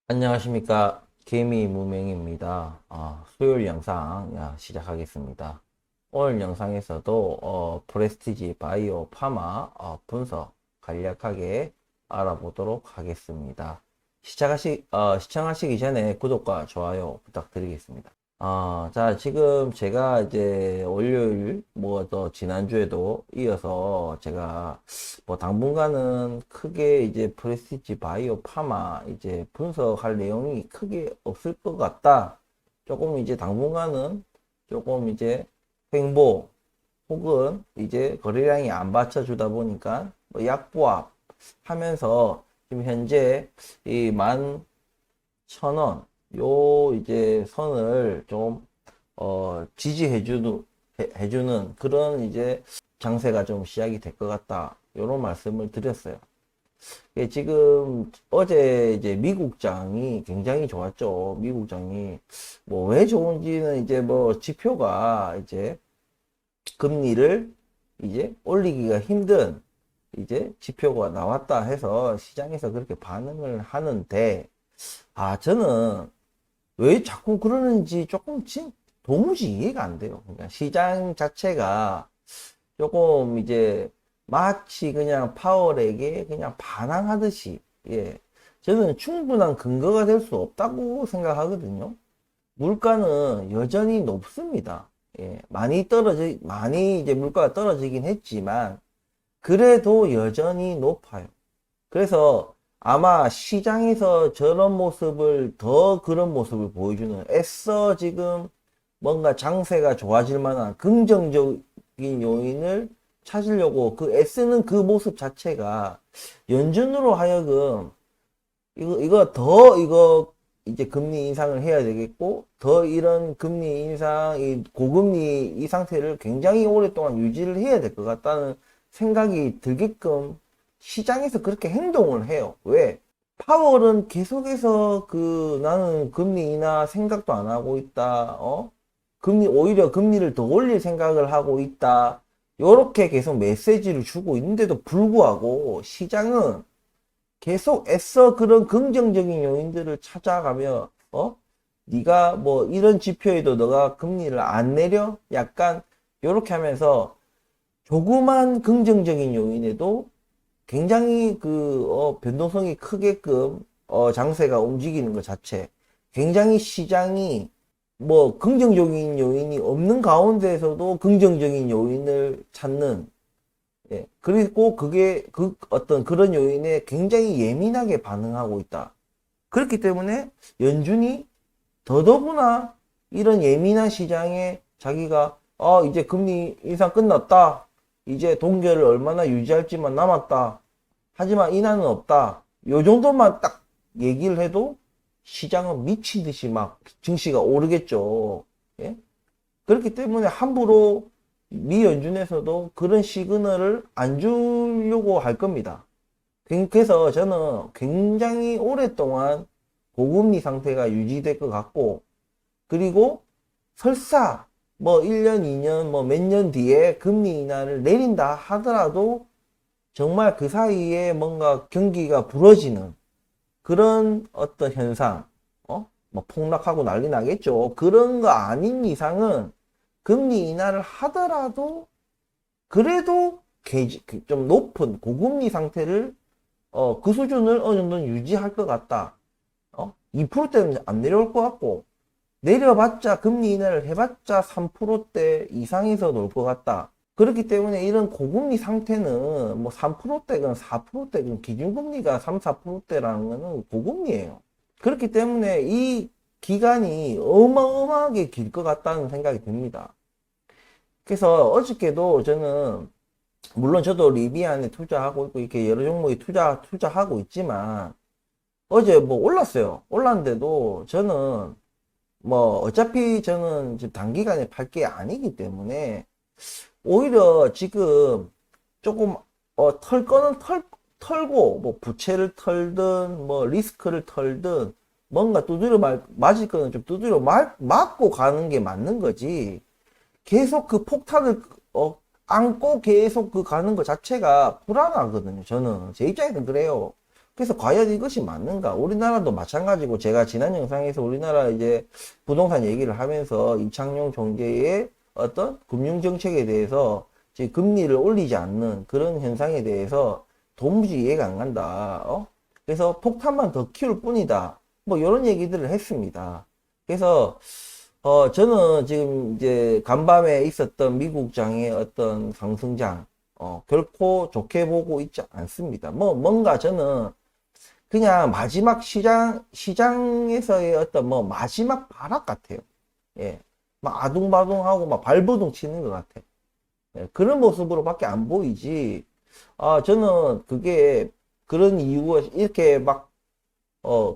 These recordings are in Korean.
안녕하십니까. 개미 무명입니다. 수요일 영상 시작하겠습니다. 오늘 영상에서도 프레스티지 바이오 파마 분석 간략하게 알아보도록 하겠습니다. 시청하시기 전에 구독과 좋아요 부탁드리겠습니다. 자, 지금 제가 이제 월요일, 또 지난주에도 이어서 제가 당분간은 크게 이제 프레스티지 바이오 파마 이제 분석할 내용이 크게 없을 것 같다. 조금 이제 당분간은 조금 이제 횡보 혹은 이제 거래량이 안 받쳐주다 보니까 약보합 하면서 지금 현재 이 11,000원 요 이제 선을 좀 해주는 그런 이제 장세가 좀 시작이 될 것 같다. 요런 말씀을 드렸어요. 지금 어제 이제 미국장이 굉장히 좋았죠. 미국장이 뭐 왜 좋은지는 이제 지표가 이제 금리를 이제 올리기가 힘든 이제 지표가 나왔다 해서 시장에서 그렇게 반응을 하는데, 저는 왜 자꾸 그러는지 도무지 이해가 안 돼요. 그러니까 시장 자체가 조금 이제 마치 그냥 파월에게 그냥 반항하듯이, 저는 충분한 근거가 될 수 없다고 생각하거든요. 물가는 여전히 높습니다. 많이 이제 물가가 떨어지긴 했지만, 그래도 여전히 높아요. 그래서 아마 시장에서 더 그런 모습을 보여주는, 애써 지금 뭔가 장세가 좋아질 만한 긍정적인 요인을 찾으려고 애쓰는 그 모습 자체가 연준으로 하여금 이거 이제 금리 인상을 해야 되겠고, 더 이런 금리 인상, 이 고금리 이 상태를 굉장히 오랫동안 유지를 해야 될 것 같다는 생각이 들게끔 시장에서 그렇게 행동을 해요. 왜? 파월은 계속해서 나는 금리 인하 생각도 안 하고 있다. 오히려 금리를 더 올릴 생각을 하고 있다. 요렇게 계속 메시지를 주고 있는데도 불구하고 시장은 계속 애써 그런 긍정적인 요인들을 찾아가며, 네가 뭐 이런 지표에도 너가 금리를 안 내려? 약간 요렇게 하면서 조그만 긍정적인 요인에도 굉장히 변동성이 크게끔 장세가 움직이는 것 자체, 굉장히 시장이 긍정적인 요인이 없는 가운데에서도 긍정적인 요인을 찾는, 그리고 어떤 그런 요인에 굉장히 예민하게 반응하고 있다. 그렇기 때문에 연준이 더더구나 이런 예민한 시장에 자기가 이제 금리 인상 끝났다. 이제 동결을 얼마나 유지할지만 남았다. 하지만 인하는 없다. 요 정도만 딱 얘기를 해도 시장은 미친 듯이 막 증시가 오르겠죠. 예? 그렇기 때문에 함부로 미 연준에서도 그런 시그널을 안 주려고 할 겁니다. 그래서 저는 굉장히 오랫동안 고금리 상태가 유지될 것 같고, 그리고 설사 1년, 2년, 몇 년 뒤에 금리 인하를 내린다 하더라도 정말 그 사이에 뭔가 경기가 부러지는 그런 어떤 현상, 폭락하고 난리 나겠죠. 그런 거 아닌 이상은 금리 인하를 하더라도 그래도 좀 높은 고금리 상태를 그 수준을 어느 정도는 유지할 것 같다. 2%대는 안 내려올 것 같고, 내려봤자 금리 인하를 해봤자 3%대 이상에서 놀 것 같다. 그렇기 때문에 이런 고금리 상태는 3%대건 4%대건 기준금리가 3, 4%대라는 거는 고금리예요. 그렇기 때문에 이 기간이 어마어마하게 길 것 같다는 생각이 듭니다. 그래서 어저께도 저는, 물론 저도 리비안에 투자하고 있고 이렇게 여러 종목에 투자하고 있지만, 어제 올랐어요. 올랐는데도 저는 어차피 저는 지금 단기간에 팔 게 아니기 때문에 오히려 지금 조금 털 거는 털고 부채를 털든 리스크를 털든 뭔가 맞을 거는 좀 두드려 맞고 가는 게 맞는 거지. 계속 그 폭탄을 안고 계속 가는 것 자체가 불안하거든요. 저는 제 입장에서는 그래요. 그래서 과연 이것이 맞는가? 우리나라도 마찬가지고 제가 지난 영상에서 우리나라 이제 부동산 얘기를 하면서 이창용 총재의 어떤 금융 정책에 대해서 지금 금리를 올리지 않는 그런 현상에 대해서 도무지 이해가 안 간다. 그래서 폭탄만 더 키울 뿐이다. 뭐 이런 얘기들을 했습니다. 그래서 저는 지금 이제 간밤에 있었던 미국장의 어떤 상승장 결코 좋게 보고 있지 않습니다. 뭔가 저는 그냥 마지막 시장에서의 어떤 마지막 발악 같아요. 예. 막 아둥바둥하고 막 발버둥 치는 것 같아. 예. 그런 모습으로밖에 안 보이지. 저는 그게 그런 이유가 이렇게 막,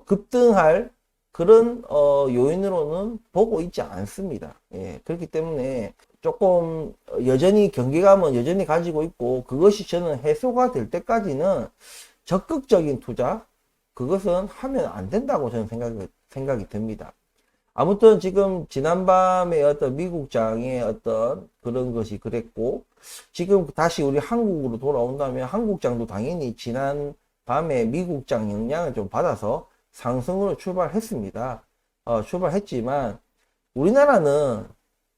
급등할 그런, 요인으로는 보고 있지 않습니다. 예. 그렇기 때문에 조금 여전히 경계감은 여전히 가지고 있고 그것이 저는 해소가 될 때까지는 적극적인 투자, 그것은 하면 안 된다고 저는 생각이 듭니다. 아무튼 지금 지난밤에 어떤 미국장의 어떤 그런 것이 그랬고, 지금 다시 우리 한국으로 돌아온다면 한국장도 당연히 지난 밤에 미국장 영향을 좀 받아서 상승으로 출발했습니다. 출발했지만 우리나라는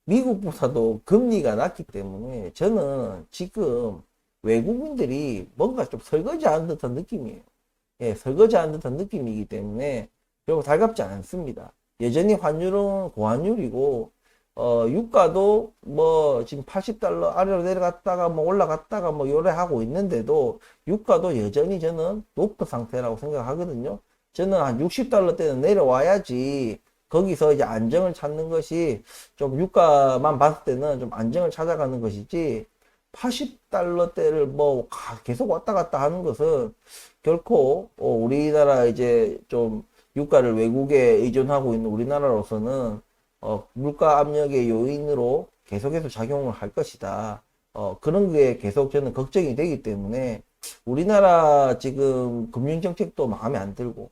미국보다도 금리가 낮기 때문에 저는 지금 외국인들이 뭔가 좀 설거지하는 듯한 느낌이에요. 예, 설거지하는 듯한 느낌이기 때문에 별로 달갑지 않습니다. 여전히 환율은 고환율이고, 유가도 뭐 지금 80달러 아래로 내려갔다가 뭐 올라갔다가 뭐 요래 하고 있는데도 유가도 여전히 저는 높은 상태라고 생각하거든요. 저는 한 60달러대는 내려와야지 거기서 이제 안정을 찾는 것이 좀 유가만 봤을 때는 좀 안정을 찾아가는 것이지 80달러대를 뭐 계속 왔다 갔다 하는 것은 결코 우리나라 이제 좀 유가를 외국에 의존하고 있는 우리나라로서는 물가 압력의 요인으로 계속해서 작용을 할 것이다. 그런 게 계속 저는 걱정이 되기 때문에 우리나라 지금 금융정책도 마음에 안 들고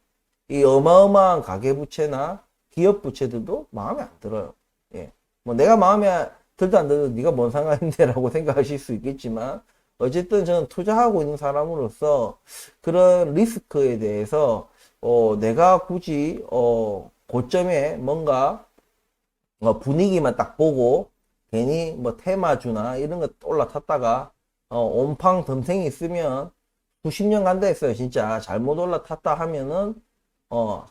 이 어마어마한 가계부채나 기업부채들도 마음에 안 들어요. 예. 뭐 내가 마음에 들도 안 들도 네가 뭔 상관인데 라고 생각하실 수 있겠지만 어쨌든 저는 투자하고 있는 사람으로서 그런 리스크에 대해서 내가 굳이 고점에 뭔가 분위기만 딱 보고 괜히 뭐 테마주나 이런 거 올라탔다가 온팡 덤탱이 있으면 수십 년 간다 했어요. 진짜 잘못 올라탔다 하면은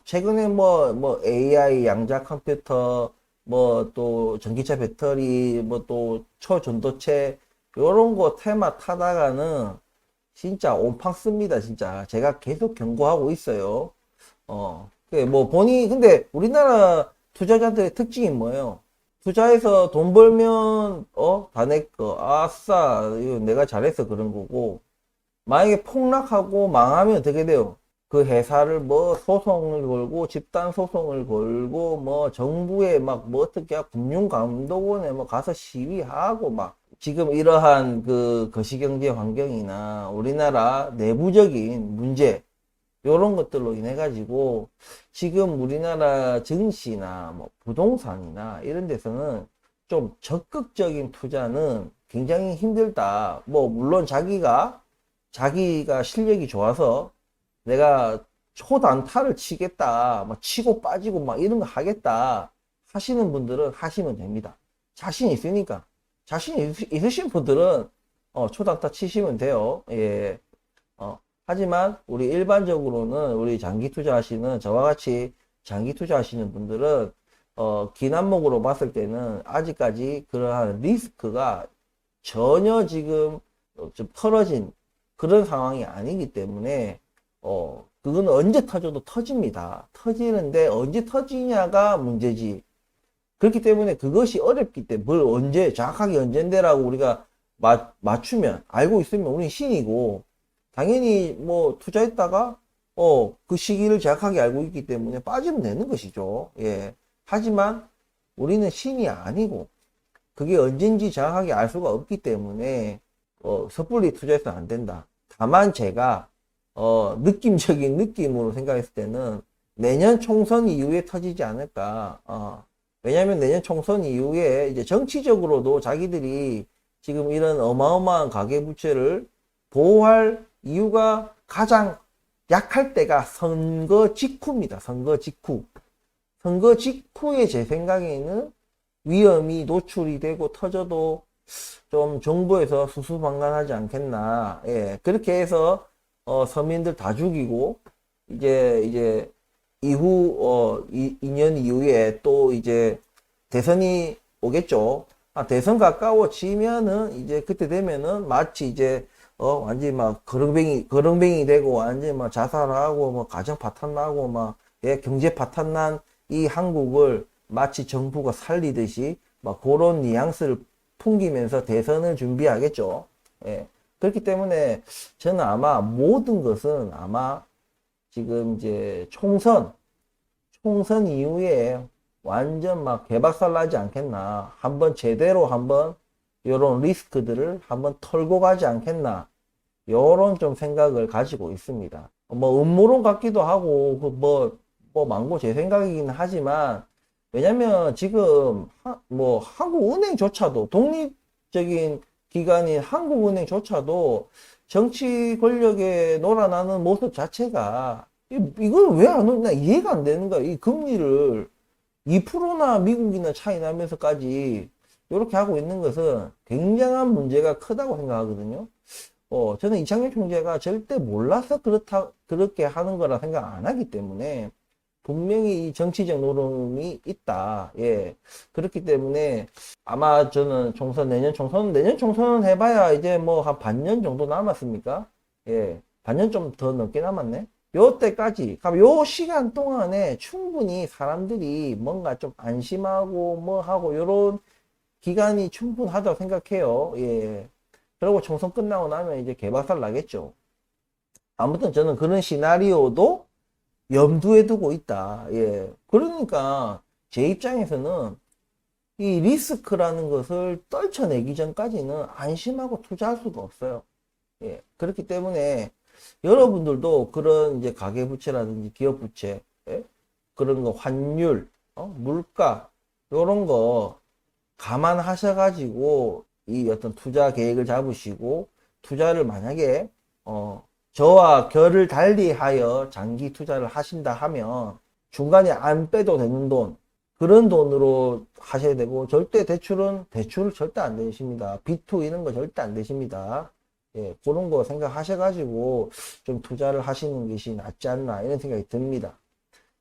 최근에 뭐 AI 양자 컴퓨터 뭐 또 전기차 배터리 뭐 또 초전도체 요런 거 테마 타다가는 진짜 온팡 씁니다. 진짜 제가 계속 경고하고 있어요. 근데 우리나라 투자자들의 특징이 뭐예요? 투자해서 돈 벌면 다 내 거. 아싸, 이거 내가 잘해서 그런 거고, 만약에 폭락하고 망하면 어떻게 돼요? 그 회사를 뭐 소송을 걸고 집단 소송을 걸고 뭐 정부에 막 뭐 어떻게 금융감독원에 뭐 가서 시위하고 막 지금 이러한 그 거시경제 환경이나 우리나라 내부적인 문제 요런 것들로 인해 가지고 지금 우리나라 증시나 뭐 부동산이나 이런 데서는 좀 적극적인 투자는 굉장히 힘들다. 뭐 물론 자기가 실력이 좋아서 내가 초단타를 치겠다, 막 치고 빠지고 막 이런 거 하겠다 하시는 분들은 하시면 됩니다. 자신 있으니까. 자신 있으신 분들은 초단타 치시면 돼요. 예. 하지만 우리 일반적으로는 우리 장기 투자하시는 저와 같이 장기 투자하시는 분들은 긴 안목으로 봤을 때는 아직까지 그러한 리스크가 전혀 지금 좀 털어진 그런 상황이 아니기 때문에 그건 언제 터져도 터집니다. 터지는데 언제 터지냐가 문제지. 그렇기 때문에 그것이 어렵기 때문에 뭘 언제 정확하게 언젠데라고 우리가 맞추면 알고 있으면 우리는 신이고 당연히 뭐 투자했다가 그 시기를 정확하게 알고 있기 때문에 빠지면 되는 것이죠. 예. 하지만 우리는 신이 아니고 그게 언젠지 정확하게 알 수가 없기 때문에 섣불리 투자해서는 안 된다. 다만 제가 느낌적인 느낌으로 생각했을 때는 내년 총선 이후에 터지지 않을까. 왜냐하면 내년 총선 이후에 이제 정치적으로도 자기들이 지금 이런 어마어마한 가계부채를 보호할 이유가 가장 약할 때가 선거 직후입니다. 선거 직후. 선거 직후에 제 생각에는 위험이 노출이 되고 터져도 좀 정부에서 수수방관하지 않겠나. 예, 그렇게 해서 서민들 다 죽이고 이제 이후 2년 이후에 또 이제 대선이 오겠죠. 대선 가까워지면은 이제 그때 되면은 마치 이제 완전히 막 거렁뱅이 되고 완전히 막 자살하고 뭐 가정 파탄 나고 막 예, 경제 파탄 난 이 한국을 마치 정부가 살리듯이 막 그런 뉘앙스를 풍기면서 대선을 준비하겠죠. 예. 그렇기 때문에 저는 아마 모든 것은 아마 지금 이제 총선 이후에 완전 막 개박살 나지 않겠나. 한번 제대로 한번 요런 리스크들을 한번 털고 가지 않겠나. 요런 좀 생각을 가지고 있습니다. 뭐 음모론 같기도 하고 뭐 망고 제 생각이긴 하지만 왜냐면 지금 뭐 한국은행조차도 독립적인 기관인 한국은행조차도 정치 권력에 놀아나는 모습 자체가 이걸 왜 안 오냐 이해가 안 되는 거야. 이 금리를 2%나 미국이나 차이 나면서까지 이렇게 하고 있는 것은 굉장한 문제가 크다고 생각하거든요. 저는 이창용 총재가 절대 몰라서 그렇게 하는 거라 생각 안 하기 때문에 분명히 이 정치적 노름이 있다. 예. 그렇기 때문에 아마 저는 내년 총선 해봐야 이제 뭐 한 반년 정도 남았습니까? 예. 반년 좀 더 넘게 남았네? 요 때까지, 요 시간 동안에 충분히 사람들이 뭔가 좀 안심하고 뭐 하고 요런 기간이 충분하다고 생각해요. 예. 그리고 총선 끝나고 나면 이제 개박살 나겠죠. 아무튼 저는 그런 시나리오도 염두에 두고 있다. 예. 그러니까 제 입장에서는 이 리스크라는 것을 떨쳐내기 전까지는 안심하고 투자할 수가 없어요. 예. 그렇기 때문에 여러분들도 그런 이제 가계부채라든지 기업부채, 예? 그런 거 환율, 물가, 요런 거 감안하셔가지고 이 어떤 투자 계획을 잡으시고 투자를 만약에 저와 결을 달리하여 장기 투자를 하신다 하면 중간에 안 빼도 되는 돈, 그런 돈으로 하셔야 되고 절대 대출을 절대 안 되십니다. B2 이런 거 절대 안 되십니다. 예, 그런 거 생각하셔가지고 좀 투자를 하시는 것이 낫지 않나 이런 생각이 듭니다.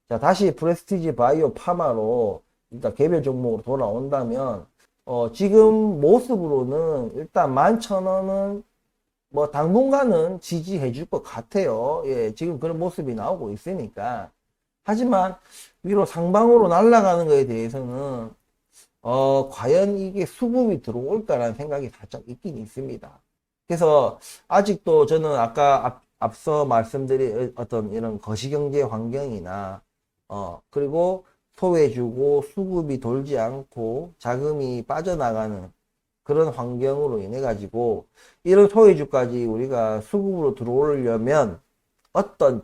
자, 다시 프레스티지 바이오 파마로 일단 개별 종목으로 돌아온다면 지금 모습으로는 일단 11,000원은 뭐 당분간은 지지해 줄 것 같아요. 예, 지금 그런 모습이 나오고 있으니까. 하지만 위로 상방으로 날아가는 거에 대해서는 과연 이게 수급이 들어올까라는 생각이 살짝 있긴 있습니다. 그래서 아직도 저는 아까 앞서 말씀드린 어떤 이런 거시경제 환경이나 그리고 소외주고 수급이 돌지 않고 자금이 빠져나가는 그런 환경으로 인해 가지고 이런 소외주까지 우리가 수급으로 들어오려면 어떤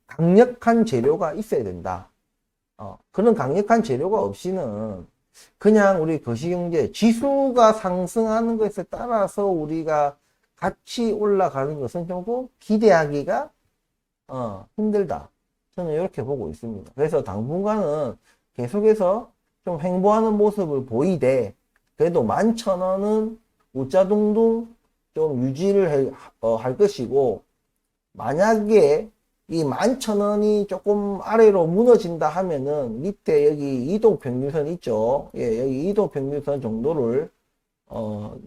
강력한 재료가 있어야 된다. 그런 강력한 재료가 없이는 그냥 우리 거시경제 지수가 상승하는 것에 따라서 우리가 같이 올라가는 것은 조금 기대하기가 힘들다. 저는 이렇게 보고 있습니다. 그래서 당분간은 계속해서 좀 횡보하는 모습을 보이되 그래도 11,000원은 우짜둥둥 좀 유지를 할 것이고 만약에 이 11,000원이 조금 아래로 무너진다 하면은 밑에 여기 이동평균선 있죠. 예, 여기 이동평균선 정도를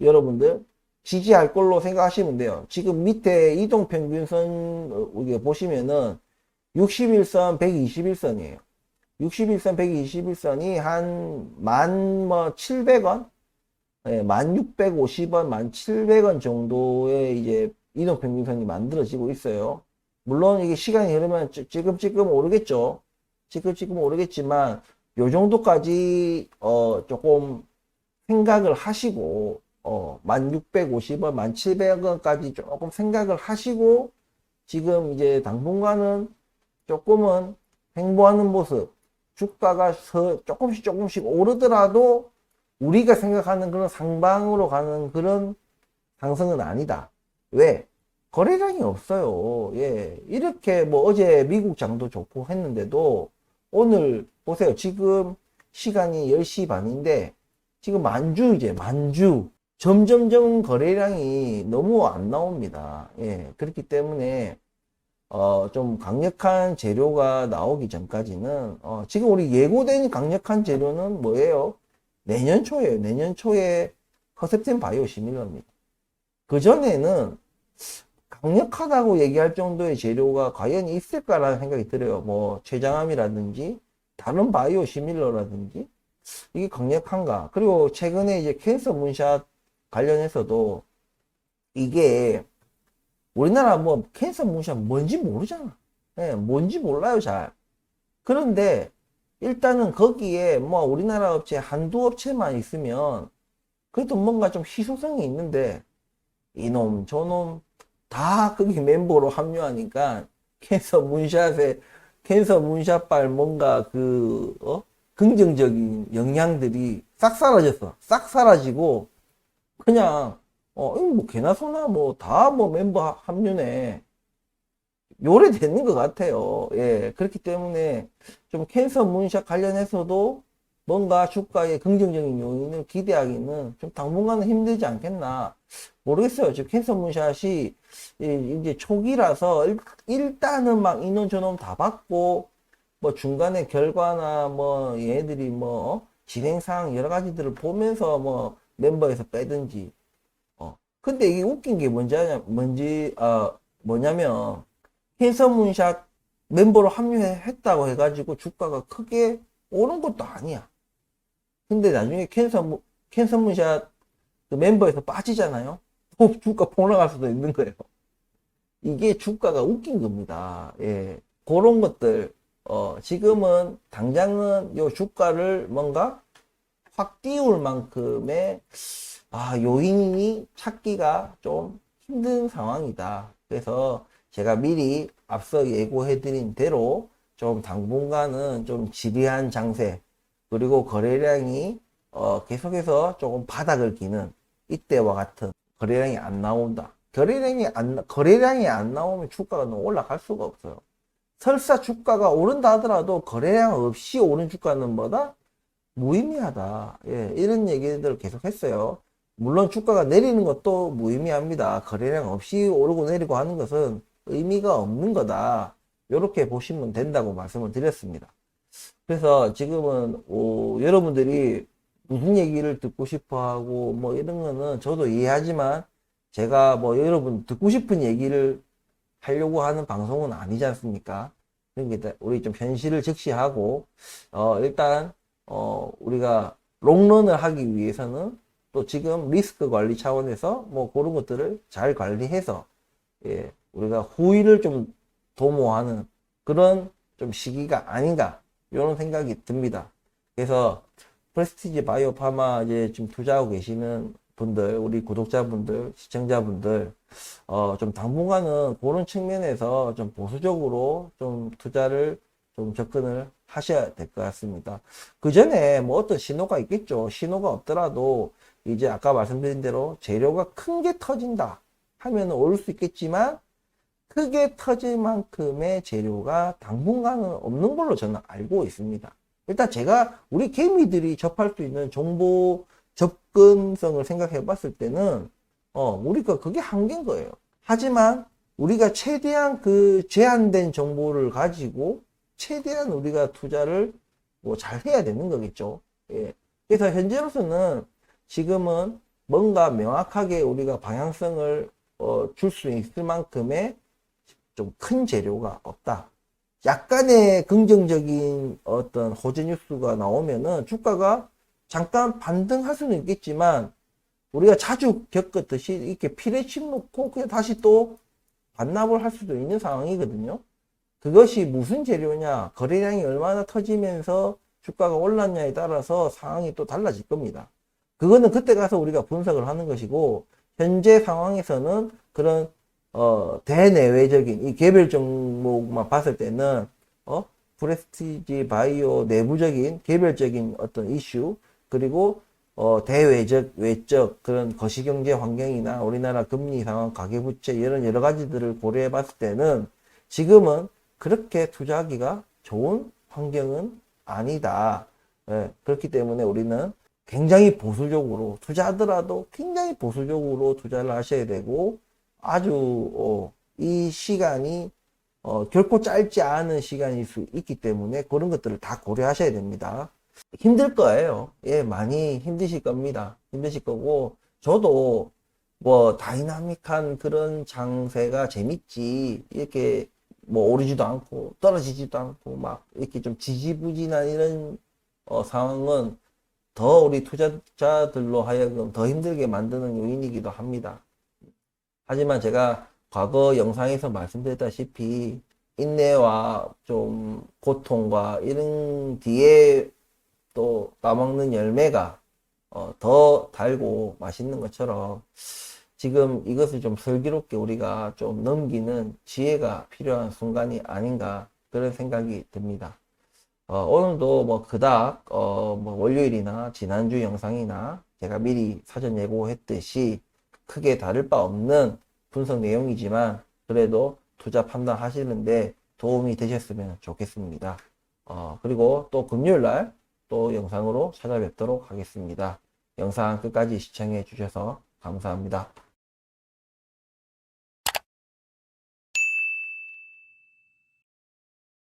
여러분들 지지할 걸로 생각하시면 돼요. 지금 밑에 이동평균선 이게 보시면은 61선, 121선이에요. 61선, 121선이 한 17,000원? 예, 1,650원, 1,700원 정도의 이제 이동평균선이 만들어지고 있어요. 물론 이게 시간이 흐르면 찌끔찌끔 오르겠죠. 찌끔찌끔 오르겠지만 요 정도까지 조금 생각을 하시고 1,650원, 1,700원까지 조금 생각을 하시고 지금 이제 당분간은 조금은 횡보하는 모습, 주가가 조금씩 오르더라도 우리가 생각하는 그런 상방으로 가는 그런 상승은 아니다. 왜? 거래량이 없어요. 예. 이렇게 뭐 어제 미국 장도 좋고 했는데도 오늘 보세요. 지금 시간이 10시 반인데 지금 만주 이제 만주 점점점 거래량이 너무 안 나옵니다. 예. 그렇기 때문에 좀 강력한 재료가 나오기 전까지는 지금 우리 예고된 강력한 재료는 뭐예요? 내년 초에요. 내년 초에 허셉텐 바이오 시밀러입니다. 그전에는 강력하다고 얘기할 정도의 재료가 과연 있을까라는 생각이 들어요. 뭐 췌장암이라든지 다른 바이오 시밀러라든지 이게 강력한가? 그리고 최근에 이제 캔서 문샷 관련해서도 이게 우리나라 뭐 캔서 문샷 뭔지 모르잖아. 예, 뭔지 몰라요, 잘. 그런데 일단은 거기에 뭐 우리나라 업체 한두 업체만 있으면 그래도 뭔가 좀 희소성이 있는데 이놈 저놈 다 거기 멤버로 합류하니까 캔서 문샷발 뭔가 긍정적인 영향들이 싹 사라졌어. 싹 사라지고 그냥 이거 뭐 개나 소나 뭐 다 뭐 멤버 합류네. 요래 되는 것 같아요. 예. 그렇기 때문에 좀 캔서 문샷 관련해서도 뭔가 주가의 긍정적인 요인을 기대하기는 좀 당분간은 힘들지 않겠나. 모르겠어요. 지금 캔서 문샷이 이제 초기라서 일단은 막 인원 전원 다 받고 뭐 중간에 결과나 뭐 얘네들이 뭐 진행사항 여러 가지들을 보면서 뭐 멤버에서 빼든지. 근데 이게 웃긴 게 뭐냐면 캔서 문샷 멤버로 합류했다고 해가지고 주가가 크게 오른 것도 아니야. 근데 나중에 캔서 문샷 그 멤버에서 빠지잖아요. 또 주가 폭락할 수도 있는 거예요. 이게 주가가 웃긴 겁니다. 예. 그런 것들, 지금은, 당장은 요 주가를 뭔가 확 띄울 만큼의, 요인이 찾기가 좀 힘든 상황이다. 그래서 제가 미리 앞서 예고해드린 대로 좀 당분간은 좀 지리한 장세, 그리고 거래량이 계속해서 조금 바닥을 기는 이때와 같은 거래량이 안 나온다. 거래량이 안 나오면 주가가 너무 올라갈 수가 없어요. 설사 주가가 오른다 하더라도 거래량 없이 오른 주가는 뭐다? 무의미하다. 예, 이런 얘기들을 계속 했어요. 물론 주가가 내리는 것도 무의미합니다. 거래량 없이 오르고 내리고 하는 것은 의미가 없는 거다. 이렇게 보시면 된다고 말씀을 드렸습니다. 그래서 지금은 여러분들이 무슨 얘기를 듣고 싶어 하고 뭐 이런 거는 저도 이해하지만 제가 뭐 여러분 듣고 싶은 얘기를 하려고 하는 방송은 아니지 않습니까? 그러니까 우리 좀 현실을 직시하고 일단 우리가 롱런을 하기 위해서는 또 지금 리스크 관리 차원에서 뭐 그런 것들을 잘 관리해서 예, 우리가 후위를 좀 도모하는 그런 좀 시기가 아닌가 이런 생각이 듭니다. 그래서 프레스티지 바이오파마 이제 지금 투자하고 계시는 분들, 우리 구독자분들, 시청자분들, 좀 당분간은 그런 측면에서 좀 보수적으로 좀 투자를 좀 접근을 하셔야 될 것 같습니다. 그 전에 뭐 어떤 신호가 있겠죠. 신호가 없더라도 이제 아까 말씀드린 대로 재료가 큰 게 터진다 하면 오를 수 있겠지만 크게 터질 만큼의 재료가 당분간은 없는 걸로 저는 알고 있습니다. 일단 제가 우리 개미들이 접할 수 있는 정보 접근성을 생각해 봤을 때는 우리가 그게 한계인 거예요. 하지만 우리가 최대한 그 제한된 정보를 가지고 최대한 우리가 투자를 뭐 잘 해야 되는 거겠죠. 예. 그래서 현재로서는 지금은 뭔가 명확하게 우리가 방향성을 줄 수 있을 만큼의 좀 큰 재료가 없다. 약간의 긍정적인 어떤 호재 뉴스가 나오면은 주가가 잠깐 반등할 수는 있겠지만 우리가 자주 겪었듯이 이렇게 피레침 놓고 그냥 다시 또 반납을 할 수도 있는 상황이거든요. 그것이 무슨 재료냐, 거래량이 얼마나 터지면서 주가가 올랐냐에 따라서 상황이 또 달라질 겁니다. 그거는 그때 가서 우리가 분석을 하는 것이고 현재 상황에서는 그런 대내외적인 이 개별 종목만 봤을 때는 프레스티지 바이오 내부적인 개별적인 어떤 이슈 그리고 대외적, 외적 그런 거시경제 환경이나 우리나라 금리 상황, 가계부채 이런 여러 가지들을 고려해 봤을 때는 지금은 그렇게 투자하기가 좋은 환경은 아니다. 예, 그렇기 때문에 우리는 굉장히 보수적으로 투자하더라도 굉장히 보수적으로 투자를 하셔야 되고 아주 이 시간이 결코 짧지 않은 시간일 수 있기 때문에 그런 것들을 다 고려하셔야 됩니다. 힘들 거예요. 예, 많이 힘드실 겁니다. 힘드실 거고, 저도 뭐 다이나믹한 그런 장세가 재밌지, 이렇게 뭐 오르지도 않고 떨어지지도 않고 막 이렇게 좀 지지부진한 이런 상황은 더 우리 투자자들로 하여금 더 힘들게 만드는 요인이기도 합니다. 하지만 제가 과거 영상에서 말씀드렸다시피 인내와 좀 고통과 이런 뒤에 또 따먹는 열매가 더 달고 맛있는 것처럼 지금 이것을 좀 슬기롭게 우리가 좀 넘기는 지혜가 필요한 순간이 아닌가 그런 생각이 듭니다. 오늘도 뭐 그닥 뭐 월요일이나 지난주 영상이나 제가 미리 사전 예고했듯이 크게 다를 바 없는 분석 내용이지만 그래도 투자 판단하시는데 도움이 되셨으면 좋겠습니다. 그리고 또 금요일 날 또 영상으로 찾아뵙도록 하겠습니다. 영상 끝까지 시청해 주셔서 감사합니다.